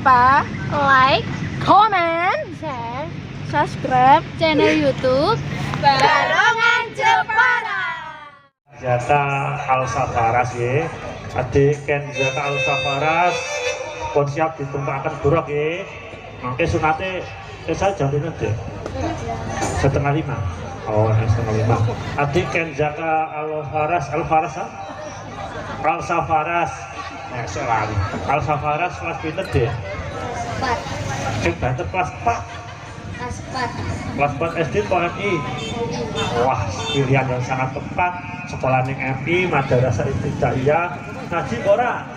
lupa like, comment, share subscribe channel YouTube Barongan Jepara. Zata Al-Safaras ya. Adik Ken Zata Al-Safaras pun siap ditumpahkan buruk ya. Mangke sunate saya jam ini deh. 4:30. Oh, 4:30. Adik Ken Zata Al-Safaras Al-Safaras. Selalu Al-Safaras kelas pinter deh. 4 Sing banter kelas 4. Kelas 4 SD PMI. Wah, pilihan yang sangat tepat. Sekolah ning MI, Madrasah Ibtidaiyah. Ngaji ora?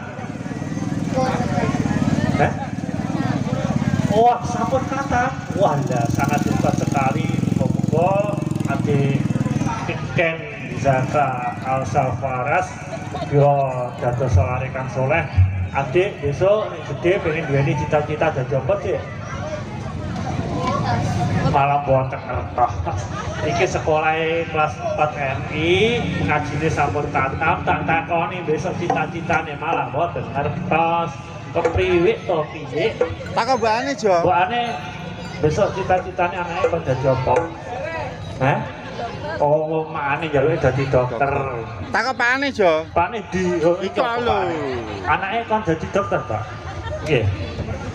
Wah, sampun kata. Wah, ya, sangat hebat sekali. Moga-moga adik Ken Zaka Al-Safaras yo dados seorang kang soleh. Adik besok nek gede pengen duweni cita-cita dadi apa sih? Malam boten kertas. Iki sekolah kelas 4 MI, ngajine sampun katam, tak takoni besok cita-citane malah boten kertas. Kepriwe to piye? Tak mbakane, Jo. Mbakane besok cita-citane anake kok dadi apa? Hah? Oh, makane jaluke dadi dokter. Tak pakane, Jo. Pakne di Iku lho. Anake kan dadi dokter, Pak. Nggih.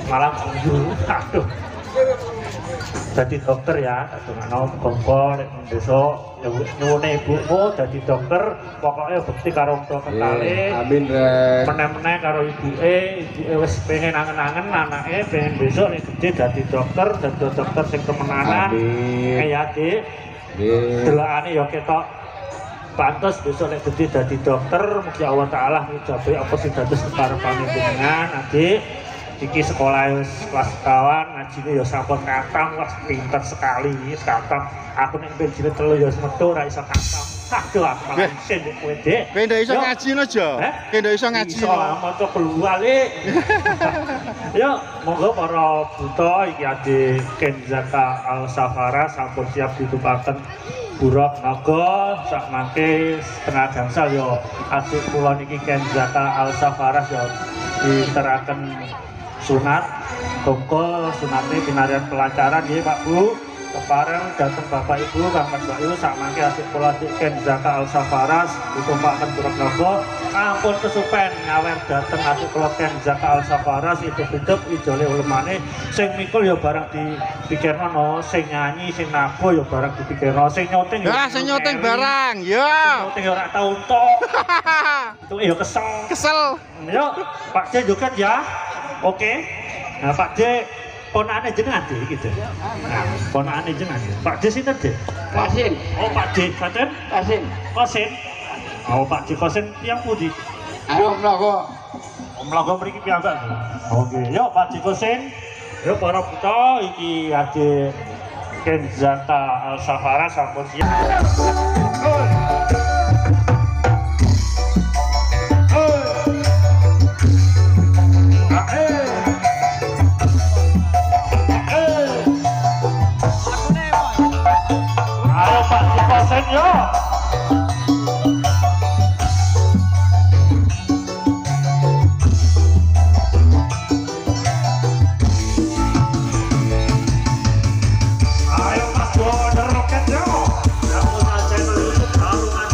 Malam Minggu. Aduh. Jadi dokter ya, dongano kompor besok nyuwune ibumu jadi dokter, pokoknya bukti karo wong tua kentale. Amin, Rek. Meneh-meneh karo ibuke wis pengen angen-angen anake pengen besok nek gede dadi dokter sing temenanan. Amin. Ya, Dik. Nggih. Delokane ya ketok pantes besok nek gede dadi dokter, mugi Allah taala ngijabahi apa sing dados kekarepane jenengan, Adik. Iki sekolah kelas kawan ngajine ya sampun katam, wah pinter sekali katam. Aku nek benjine telu ya metu ora iso katam. Aduh aku malah isin nek kowe Dik. Kowe ndak iso ngaji no, Jo. Kowe ndak iso ngaji. Iso maca keluar le. Yo, monggo para buta iki Adik Ken Zaka Al-Safaras sampun siap ditumpaken buruk naga sak mangke setengah gangsal yo adik kula niki Ken Zaka Al-Safaras yo diteraken sunat kongko sunate pinarian pelancaran ya Pak Bu kepareng datang Bapak Ibu Kang Mbak Ibu sak mangke adik kula Ken Zaka Al-Safaras ditumpaken buruk naga ampun kesupen ngawer dateng adik kula Ken Zaka Al-Safaras hidup-hidup ijole ulemane sing mikul ya barang dipikirno no sing nyanyi sing nabuh ya barang dipikirno sing nyoteng ya sing nyoteng barang ya nyoteng ya ora tau entuk itu ya kesel yo Pak C juga ya. Oke, nah Pak D, ponakane jenengan D gitu. Nah, ponakane jenengan. Pak D sinten D? Kasin. Oh Pak D, Katen? Kasin. Kosin. Oh Pak D Kosin yang pundi? Ayo mlaku. Mlaku mriki piyambak. Oke, yuk Pak D Kosin. Yuk para buta iki Adik Ken Zaka Al-Safaras sampun siap. Ayo Pak Dikosen yo. Ayo Mas Bowo roket yo. Yang punya channel YouTube Barongan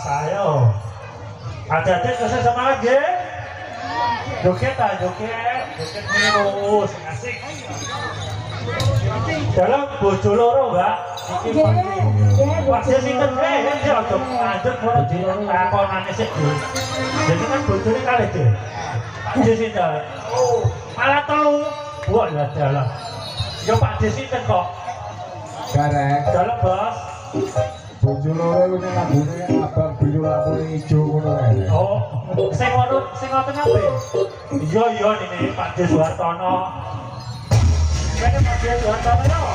ayo. Adik-adik bisa semangat ya. Joget terus, asik. Dalam bojo loro, Mbak. Iki Wajah sinten wae kan ya aja lanjut ora dilakonane sik. Jadi kan bojone kalih deh. Wajah sinten. Oh, malah telu. Wah, ya dalah. Yo Pak Sinten kok. Garek. Dalam, Bos. Bojo loro iku lambune abang biru lambune ijo ngono kae. Oh, sing ngoten apa? Iya ini Pak Suhartono. Kene Pak Suhartono yo.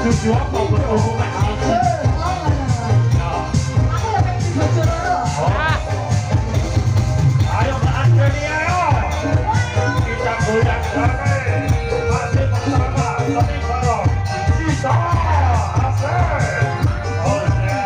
Tujuh apa berhubungan? Ayo Mbak Angelia, kita goyang damai. Masih bersama Tony Barong, Sisa, asik. Oh ya.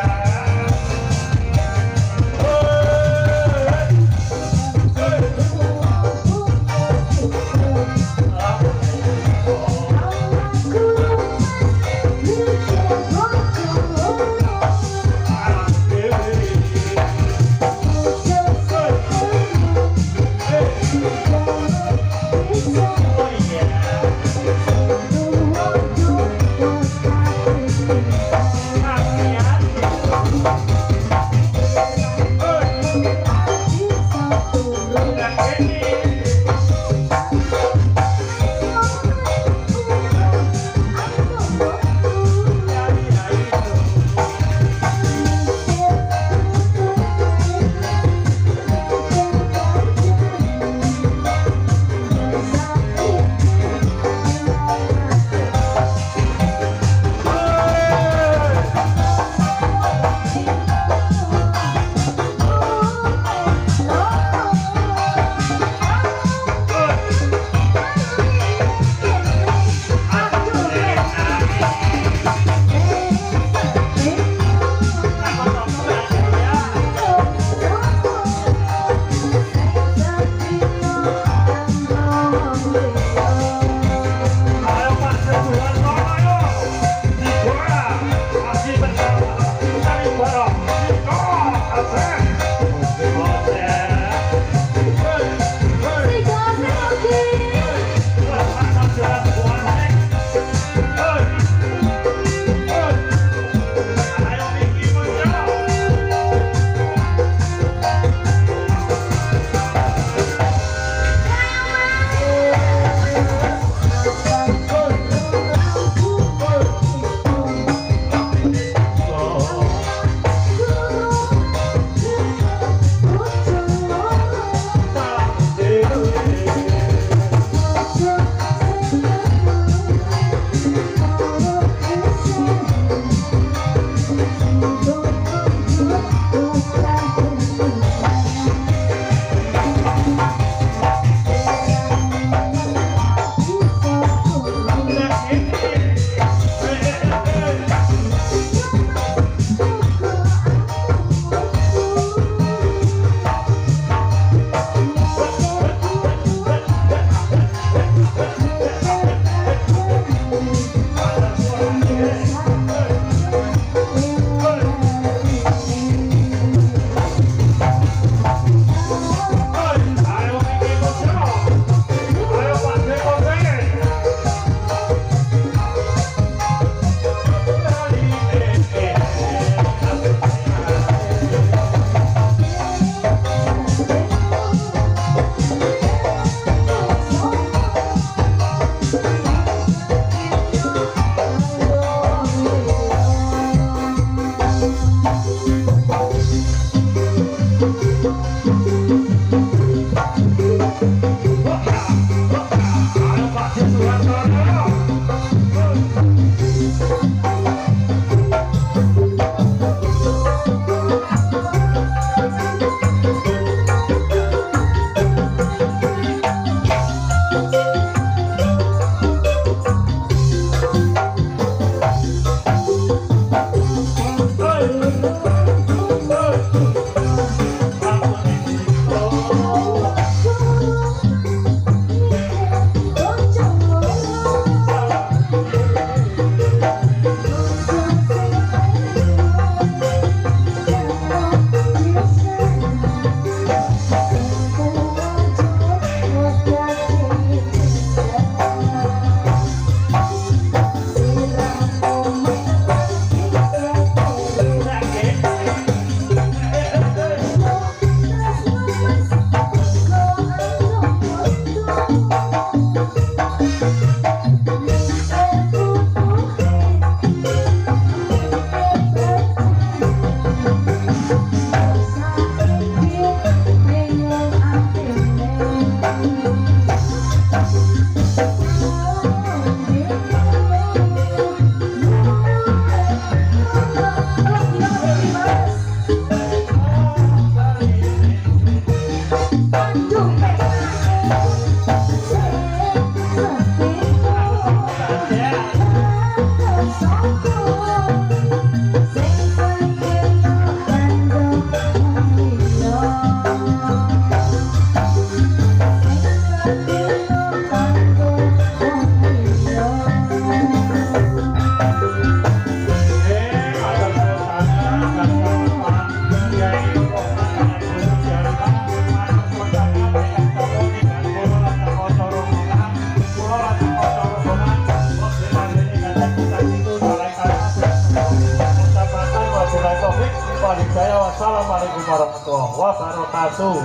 taufik wal hidayah. Wassalamualaikum warahmatullahi wabarakatuh.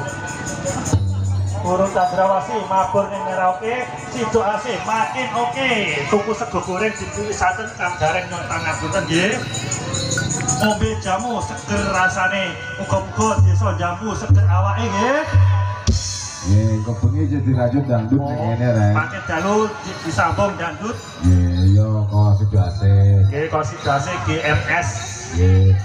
Burung Chandrawasih mabur ning Merauke, sido asih makin oke. Tuku sego goreng dipisaten kang gareng nyontang ngapunten nggih. Ngombe jamu seger rasane, muga-muga desa jamu seger awake nggih. Nggih, kebengi jadi rajut dangdut ning ngene rek. Paket dalu disambung dangdut. Nggih, yo kok sidase. Nggih, konsidase GMS. Nggih.